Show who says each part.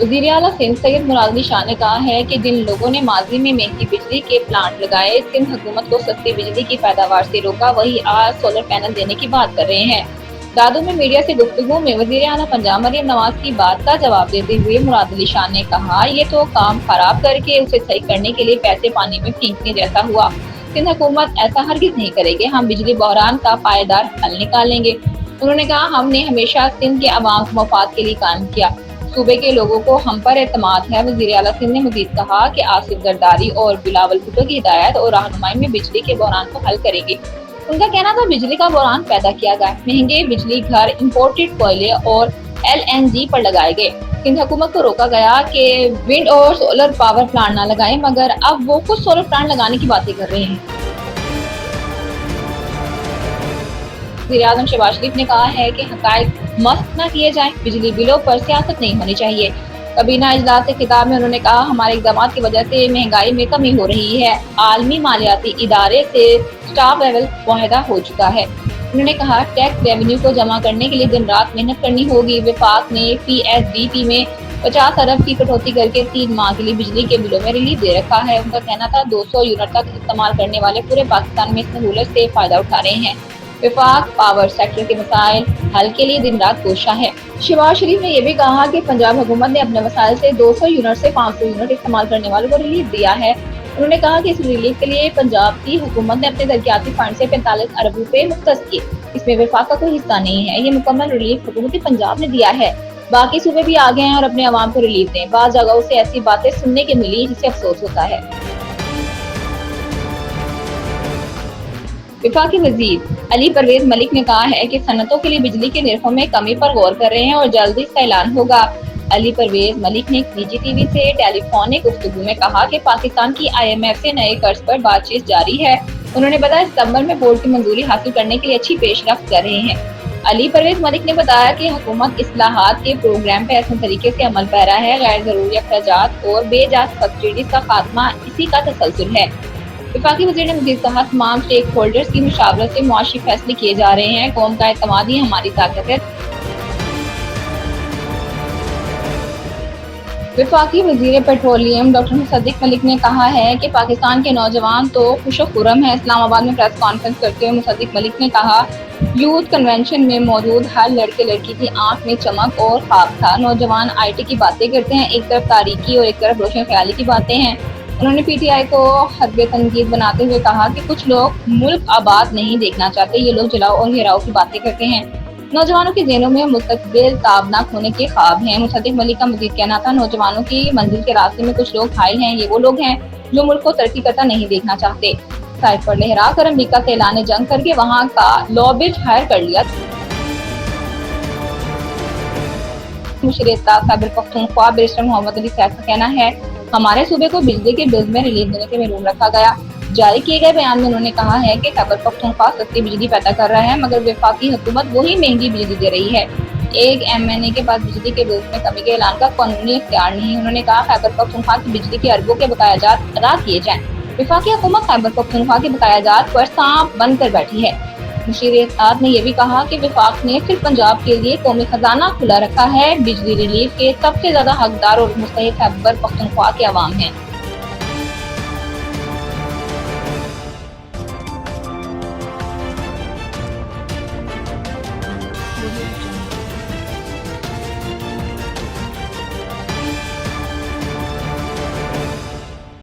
Speaker 1: वज़ीर आला सिंध सैयद मुराद अली शाह ने कहा है कि जिन लोगों ने माजी में महंगी बिजली के प्लांट लगाए, सिंध हुकूमत को सस्ती बिजली की पैदावार से रोका, वही आज सोलर पैनल देने की बात कर रहे हैं। दादू में मीडिया से गुफ्तगू में वज़ीर आला पंजाब मरियम नवाज की बात का जवाब देते हुए मुराद अली शाह ने कहा, ये तो काम खराब करके उसे सही करने के लिए पैसे पानी में फेंकने जैसा हुआ। सिंध हुकूमत ऐसा हरगिज नहीं करेगी, हम बिजली बहरान का पायदार हल निकालेंगे। उन्होंने कहा, हमने हमेशा सिंध के अवाम को मफाद के लिए काम किया, सूबे के लोगों को हम पर एतमाद है। वज़ीर आला सिंध ने मजीद कहा कि आसिफ जरदारी और बिलावल भुट्टो की हिदायत और रहनुमाई में बिजली के बहरान को हल करेंगे। उनका कहना था बिजली का बहरान पैदा किया गया, महंगे बिजली घर इम्पोर्टेड कोयले और LNG पर लगाए गए। सिंध हुकूमत को रोका गया कि विंड और सोलर पावर प्लांट न लगाएं, मगर अब वो कुछ सोलर प्लांट लगाने की बातें कर रहे हैं। वज़ीर-ए-आज़म शहबाज शरीफ ने कहा है कि हक़ाइक़ मस्क न किए जाएं, बिजली बिलों पर सियासत नहीं होनी चाहिए। कबीना इजलास से खिताब में उन्होंने कहा, हमारे इक़दाम की वजह से महंगाई में कमी हो रही है। आलमी मालियाती इदारे से स्टाफ लेवल मुआहदा हो चुका है। उन्होंने कहा, टैक्स रेवेन्यू को जमा करने के लिए दिन रात मेहनत करनी होगी। वफाक ने PSDT में 50 अरब की कटौती करके 3 माह के लिए बिजली के बिलों में रिलीफ दे रखा है। उनका कहना था 200 यूनिट तक इस्तेमाल करने वाले पूरे पाकिस्तान में इस सहूलत से फायदा उठा रहे हैं। वफाक पावर सेक्टर के मसाइल हल के लिए दिन रात कोशिश है। शहबाज शरीफ ने यह भी कहा कि पंजाब हुकूमत ने अपने वसाइल से 200 यूनिट से 500 यूनिट इस्तेमाल करने वालों को रिलीफ दिया है। उन्होंने कहा कि इस रिलीफ के लिए पंजाब की हुकूमत ने अपने तरक्याती फंड से 45 अरब रुपए मुख्तस किए। इसमें वफाक का कोई हिस्सा नहीं है। ये मुकम्मल रिलीफ हुकूमत पंजाब ने दिया है। बाकी सूबे भी आगे हैं और अपने अवाम को रिलीफ दें। बाज़ जगहों से ऐसी बातें सुनने के मिली जिससे अफसोस होता है। वफाकी वज़ीर अली परवेज मलिक ने कहा है कि सनतों के लिए बिजली के निर्खों में कमी पर गौर कर रहे हैं और जल्द इसका ऐलान होगा। अली परवेज मलिक ने एक निजी टीवी से टेलीफोनिक गुफ्तगू में कहा कि पाकिस्तान की IMF से नए कर्ज पर बातचीत जारी है। उन्होंने बताया, सितंबर में बोर्ड की मंजूरी हासिल करने के लिए अच्छी पेशरफ्त कर रहे हैं। अली परवेज मलिक ने बताया कि हुकूमत इस्लाहात के प्रोग्राम पर ऐसे तरीके से अमल पैरा है। गैर जरूरी अखराजात और बेजात सब्सिडीज का खात्मा इसी का तसलसल है। वफाकी वज़ीर ने मज़ीद कहा, तमाम स्टेक होल्डर्स की मुशावरत से मुआशी फैसले किए जा रहे हैं। कौम का एतमाद ही हमारी ताकत है। वफाकी वज़ीर पेट्रोलियम डॉक्टर मुसद्दिक मलिक ने कहा है कि पाकिस्तान के नौजवान तो खुश-ओ-खुर्रम है। इस्लामाबाद में प्रेस कॉन्फ्रेंस करते हुए मुसद्दिक मलिक ने कहा, यूथ कन्वेंशन में मौजूद हर लड़के लड़की की आंख में चमक और ख्वाब था। नौजवान IT की बातें करते हैं, एक तरफ तारीकी और एक तरफ रोशन ख्याली की बातें हैं। उन्होंने PTI को हद तनकीद बनाते हुए कहा कि कुछ लोग मुल्क आबाद नहीं देखना चाहते, ये लोग जलाओ और घेराव की बातें करते हैं। नौजवानों के ज़हनों में मुस्तकबिल ताबनाक होने के ख्वाब हैं। मुसद्दिक मलिक का मज़ीद कहना था, नौजवानों की मंजिल के रास्ते में कुछ लोग हाइल हैं। ये वो लोग हैं जो मुल्क को तरक्की करता नहीं देखना चाहते। साइड पर लहरा कर अमरीका से ऐलान जंग करके वहाँ का लॉबिस्ट हायर कर लिया। मुशीर-ए-इत्तेहाद खैबर पख्तूनख्वा बैरिस्टर मोहम्मद अली सैफ का कहना है, हमारे सूबे को बिजली के बिल में रिलीफ देने से महरूम रखा गया। जारी किए गए बयान में उन्होंने कहा है कि खैबर पख्तूनख्वा सस्ती बिजली पैदा कर रहा है, मगर वफाकी हुकूमत वही महंगी बिजली दे रही है। एक MNA के पास बिजली के बिल में कमी के ऐलान का कानूनी इख्तियार नहीं। उन्होंने कहा, खैबर पख्तूनख्वा की बिजली के अरबों के बकायाजात अदा किए जाएं। वफाकी हुकूमत खैबर पख्तूनख्वा के बकायाजात पर सांप बंद कर बैठी है। मुशीर-ए-इत्तेहाद ने यह भी कहा कि वफाक ने सिर्फ पंजाब के लिए कौमी खजाना खुला रखा है। बिजली रिलीफ के सबसे ज्यादा हकदार और मुस्तहिक खैबर पख्तूनख्वा के अवाम हैं।